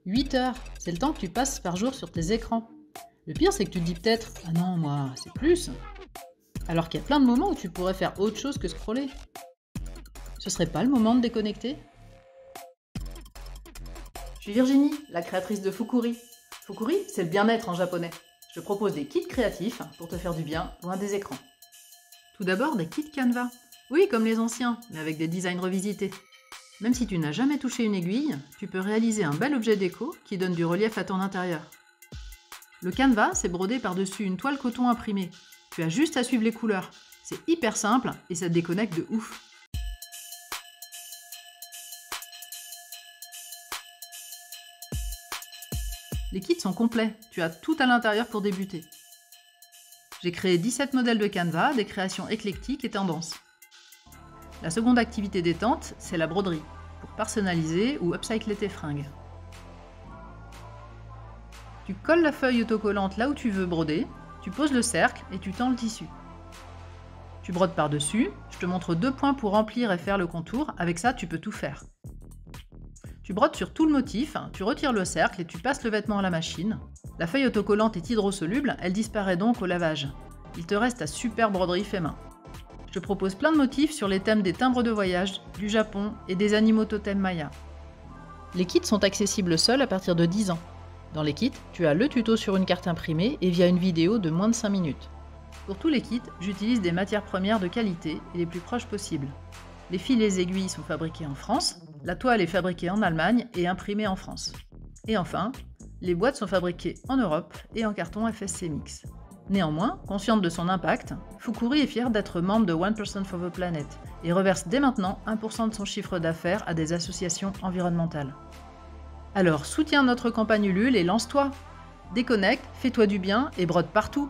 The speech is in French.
8 heures, c'est le temps que tu passes par jour sur tes écrans. Le pire, c'est que tu te dis peut-être « Ah non, moi, c'est plus !» Alors qu'il y a plein de moments où tu pourrais faire autre chose que scroller. Ce serait pas le moment de déconnecter? Je suis Virginie, la créatrice de Fukuri. Fukuri, c'est le bien-être en japonais. Je te propose des kits créatifs pour te faire du bien loin des écrans. Tout d'abord, des kits Canva. Oui, comme les anciens, mais avec des designs revisités. Même si tu n'as jamais touché une aiguille, tu peux réaliser un bel objet déco qui donne du relief à ton intérieur. Le Canva, c'est brodé par-dessus une toile coton imprimée. Tu as juste à suivre les couleurs. C'est hyper simple et ça te déconnecte de ouf. Les kits sont complets, tu as tout à l'intérieur pour débuter. J'ai créé 17 modèles de Canva, des créations éclectiques et tendances. La seconde activité détente, c'est la broderie, pour personnaliser ou upcycler tes fringues. Tu colles la feuille autocollante là où tu veux broder, tu poses le cercle et tu tends le tissu. Tu brodes par-dessus, je te montre 2 points pour remplir et faire le contour, avec ça tu peux tout faire. Tu brodes sur tout le motif, tu retires le cercle et tu passes le vêtement à la machine. La feuille autocollante est hydrosoluble, elle disparaît donc au lavage. Il te reste ta super broderie fait main. Je te propose plein de motifs sur les thèmes des timbres de voyage, du Japon et des animaux totems mayas. Les kits sont accessibles seuls à partir de 10 ans. Dans les kits, tu as le tuto sur une carte imprimée et via une vidéo de moins de 5 minutes. Pour tous les kits, j'utilise des matières premières de qualité et les plus proches possibles. Les fils et les aiguilles sont fabriqués en France, la toile est fabriquée en Allemagne et imprimée en France. Et enfin, les boîtes sont fabriquées en Europe et en carton FSC Mix. Néanmoins, consciente de son impact, Fukuri est fière d'être membre de 1% for the Planet et reverse dès maintenant 1% de son chiffre d'affaires à des associations environnementales. Alors soutiens notre campagne Ulule et lance-toi! Déconnecte, fais-toi du bien et brode partout!